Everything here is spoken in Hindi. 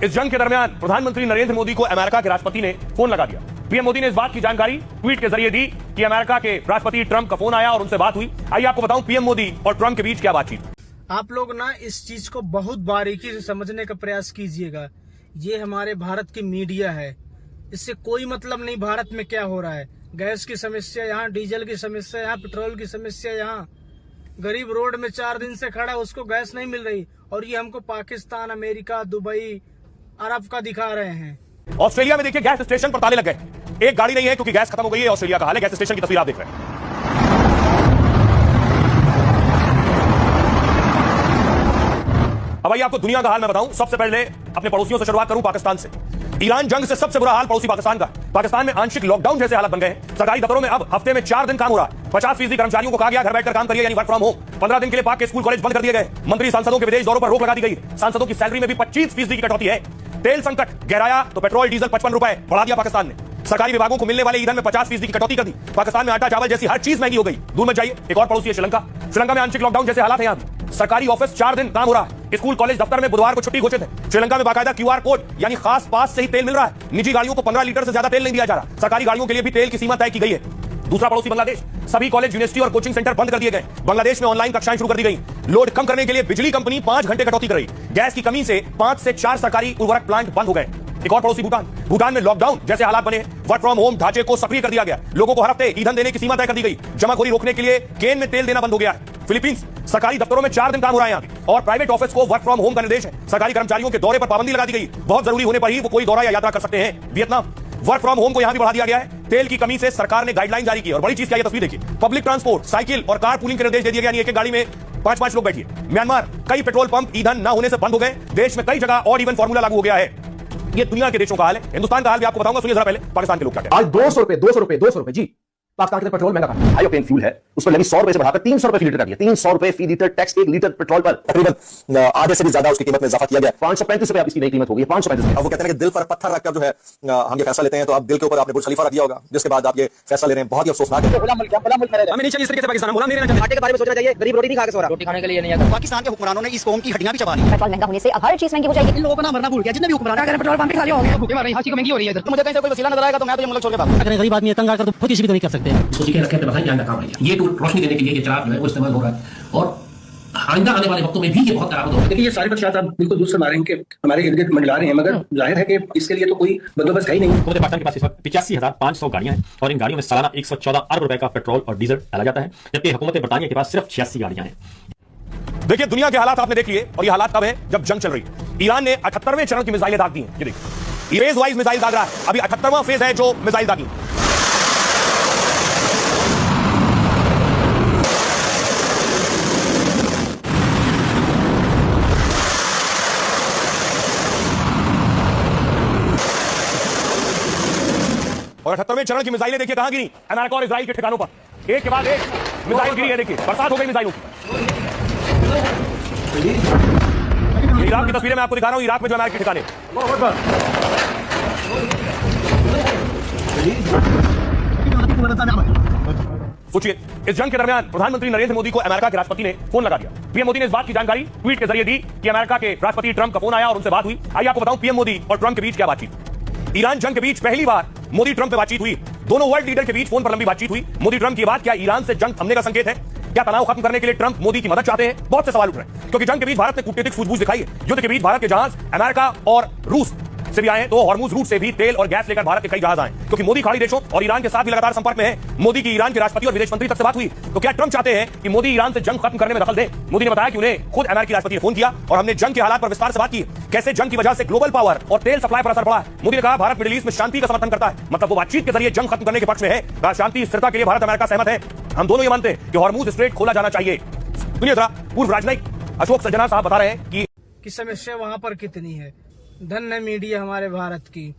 इस जंग के दरमियान प्रधानमंत्री नरेंद्र मोदी को अमेरिका के राष्ट्रपति ने फोन लगा दिया। पीएम मोदी ने इस बात की जानकारी ट्वीट के जरिए दी कि अमेरिका के राष्ट्रपति ट्रंप का फोन आया और उनसे बात हुई। आइए आपको बताऊं पीएम मोदी और ट्रंप के बीच क्या बातचीत। आप लोग ना इस चीज को बहुत बारीकी से समझने का प्रयास कीजिएगा। ये हमारे भारत की मीडिया है, इससे कोई मतलब नहीं भारत में क्या हो रहा है। गैस की समस्या यहाँ, डीजल की समस्या यहाँ, पेट्रोल की समस्या यहाँ। गरीब रोड में 4 दिन से खड़ा, उसको गैस नहीं मिल रही और ये हमको पाकिस्तान, अमेरिका, दुबई, अरब का दिखा रहे हैं। ऑस्ट्रेलिया में देखिए गैस स्टेशन पर ताले लग गए। एक गाड़ी नहीं है क्योंकि गैस खत्म हो गई है। ऑस्ट्रेलिया का हाल है। गैस स्टेशन की तस्वीर आप देख रहे हैं। अब आइए आपको दुनिया का हाल मैं बताऊं। सबसे पहले अपने पड़ोसियों से शुरुआत करूं, पाकिस्तान से। ईरान जंग से सबसे बुरा हाल पड़ोसी पाकिस्तान का। पाकिस्तान में आंशिक लॉकडाउन जैसे हालात बन गए हैं। सरकारी दफ्तरों में अब हफ्ते में 4 दिन काम हो रहा है। 50% कर्मचारियों को कहा गया घर बैठकर काम करिए, यानी वर्क फ्रॉम होम। 15 दिन के लिए पाक के स्कूल कॉलेज बंद कर दिए गए। मंत्री सांसदों के विदेश दौरों पर रोक लगा दी गई। सांसदों की सैलरी में भी 25% की कटौती है। तेल संकट गहराया तो पेट्रोल डीजल 55 रुपए बढ़ा दिया पाकिस्तान ने। सरकारी विभागों को मिलने वाले ईंधन में 50% की कटौती कर दी। पाकिस्तान में आटा चावल जैसी हर चीज महंगी हो गई। दूर मत जाइए। एक और पड़ोसी है श्रीलंका। श्रीलंका में आंशिक लॉकडाउन जैसे हालात हैं। यहाँ सरकारी ऑफिस 4 दिन काम हो रहा है। स्कूल कॉलेज दफ्तर में बुधवार को छुट्टी घोषित है। श्रीलंका में बाकायदा QR कोड यानी खास पास से ही तेल मिल रहा है। निजी गाड़ियों को 15 लीटर से ज्यादा तेल नहीं दिया जा रहा। सरकारी गाड़ियों के लिए भी तेल की सीमा तय की गई है। दूसरा पड़ोसी बांग्लादेश। सभी कॉलेज, यूनिवर्सिटी और कोचिंग सेंटर बंद कर दिए गए। बांग्लादेश में ऑनलाइन कक्षाएं शुरू कर दी गई। लोड कम करने के लिए बिजली कंपनी 5 घंटे कटौती कर रही। गैस की कमी से 5 से 4 सरकारी उर्वरक प्लांट बंद हो गए। एक और पड़ोसी भूटान। भूटान में लॉकडाउन जैसे हालात बने। वर्क फ्रॉम होम ढांचे को सक्रिय कर दिया गया। लोगों को हर हफ्ते ईंधन देने की सीमा तय कर दी गई। जमाखोरी रोकने के लिए केन में तेल देना बंद हो गया है। फिलीपींस। सरकारी दफ्तरों में 4 दिन काम हो रहा है यहाँ और प्राइवेट ऑफिस को वर्क फ्रॉम होम का निर्देश है। सरकारी कर्मचारियों के दौरे पर पाबंदी लगा दी गई। बहुत जरूरी होने पर ही वो कोई दौरा या यात्रा कर सकते हैं। वियतनाम। वर्क फ्रॉम होम को यहां भी बढ़ा दिया गया है। तेल की कमी से सरकार ने गाइडलाइन जारी की और बड़ी चीज क्या है, तस्वीर देखिए। पब्लिक ट्रांसपोर्ट, साइकिल और कार पूलिंग के निर्देश दे दिए गए, यानी एक गाड़ी में 5-5 लोग बैठिए। म्यांमार। कई पेट्रोल पंप ईंधन न होने से बंद हो गए। देश में कई जगह ऑड इवन फॉर्मूला लागू हो गया है। ये दुनिया के देशों का हाल है। हिंदुस्तान का हाल भी आपको बताऊंगा। सुनिए जरा पहले पाकिस्तान के लोग क्या कहते हैं। आज 200 रुपए जी पाकिस्तान के पेट्रोल महंगा कर हाई ऑक्टेन फ्यूल है, उस पर लगी 100 रुपए से बढ़ाकर 300 रुपए फी लीटर कर दिया। 300 रुपए फी लीटर टैक्स 1 लीटर पेट्रोल पर तकरीबन आधे से भी ज्यादा उसकी कीमत में इजाफा किया गया। 535 रुपए अब इसकी नई कीमत हो गई है। 535। अब वो कहते हैं कि दिल पर पत्थर रखकर जो है हम ये फैसला लेते हैं, तो आप दिल के ऊपर आपने बुर्ज खलीफा रख दिया होगा, जिसके बाद आप ये फैसला ले रहे हैं। बहुत ही अफसोसनाक है। हमें नीचे इस तरीके से पाकिस्तान गुलाम नहीं रहना चाहिए। आटे के बारे में सोचना चाहिए। गरीब रोटी नहीं खा के सो रहा, रोटी खाने के लिए नहीं आता। पाकिस्तान के हुक्मरानों ने इस कौम की हड्डियां भी चबा ली। पेट्रोल महंगा होने से अब हर चीज महंगी हो जाएगी। इन लोगों को ना मरना भूल गया। जितने भी हुक्मरान अगर पेट्रोल पंप पे खाली हो गया, भूखे मर रहे हैं, हर चीज महंगी हो रही है इधर। तो मुझे कहीं से कोई वसीला नजर आएगा तो मैं तो ये मुल्क छोड़ के भागूंगा। अगर गरीब आदमी तंग आकर तो खुद किसी भी तो नहीं कर सकते। सोच के रखे बताइए यहाँ का काम है। ये तो रोशनी देने के लिए ये चिराग जो है वो इस्तेमाल हो रहा है और आइंदा आने वाले वक्तों में भी ये बहुत खराब होगा। देखिए ये सारी बात आप बिल्कुल दुरुस्त फरमा रहे हैं कि हमारे इर्द गिर्द मंडला रहे हैं, मगर जाहिर है कि इसके लिए तो कोई बंदोबस्त है ही नहीं। हुकूमत पाकिस्तान के पास इस वक्त 85,500 गाड़ियां हैं और इन गाड़ियों में सालाना 114 अरब रुपए का पेट्रोल और डीजल डाला जाता है, जबकि हुकूमत बरतानिया के पास सिर्फ 86 गाड़ियां हैं। देखिए दुनिया के हालात आपने देख लिए और ये हालात कब है, जब जंग चल रही है। ईरान ने 78वें चरण की मिसाइलें दाग दी हैं। ये देखिए फेज वाइज मिसाइल दाग रहा है। अभी 78वां फेज है जो मिसाइल दागी। और 78वें चरण की मिसाइलें देखिए कहां गिरी। अमेरिका और इजराइल के ठिकानों पर एक के बाद एक मिसाइल गिरी है। देखिए बरसात हो गई मिसाइलों की। इराक की तस्वीरें मैं आपको दिखा रहा हूं। इराक में जो अमेरिका के ठिकाने, सोचिए इस जंग के दरमियान प्रधानमंत्री नरेंद्र मोदी को अमेरिका के राष्ट्रपति ने फोन लगा दिया। पीएम मोदी ने इस बात की जानकारी ट्वीट के जरिए दी कि अमेरिका के राष्ट्रपति ट्रंप का फोन आया और उनसे बात हुई। आइए आपको बताऊं पीएम मोदी और ट्रंप के बीच क्या बातचीत। ईरान जंग के बीच पहली बार मोदी ट्रंप पे बातचीत हुई। दोनों वर्ल्ड लीडर के बीच फोन पर लंबी बातचीत हुई। मोदी ट्रंप की बात क्या ईरान से जंग थमने का संकेत है? क्या तनाव खत्म करने के लिए ट्रंप मोदी की मदद चाहते हैं? बहुत से सवाल उठ रहे हैं क्योंकि जंग के बीच भारत ने कूटनीतिक सूझबूझ दिखाई है। युद्ध के बीच भारत के जहाज अमेरिका और रूस से भी आए हैं, तो हॉर्मुज रूट से भी तेल और गैस लेकर भारत के कई जहाज आए, क्योंकि मोदी खाड़ी देशों और ईरान के साथ भी लगातार संपर्क में है। मोदी की ईरान के राष्ट्रपति और विदेश मंत्री तक से बात हुई। तो क्या ट्रंप चाहते हैं कि मोदी ईरान से जंग खत्म करने में दखल दे? मोदी ने बताया कि उन्हें खुद अमेरिकी राष्ट्रपति ने फोन किया और हमने जंग के हालात पर विस्तार से बात की, कैसे जंग की वजह से ग्लोबल पावर और तेल सप्लाई पर असर पड़ा है। मोदी ने कहा भारत मिडिल ईस्ट में शांति का समर्थन करता है, मतलब वो बातचीत के जरिए जंग खत्म करने के पक्ष में है। कहा शांति स्थिरता के लिए भारत अमेरिका सहमत है। हम दोनों ये मानते हैं कि हॉर्मुज स्ट्रेट खोला जाना चाहिए। सुनिए जरा पूर्व राजनयिक अशोक सजना साहब बता रहे हैं कि समस्या वहां पर कितनी है। धन्य मीडिया हमारे भारत की।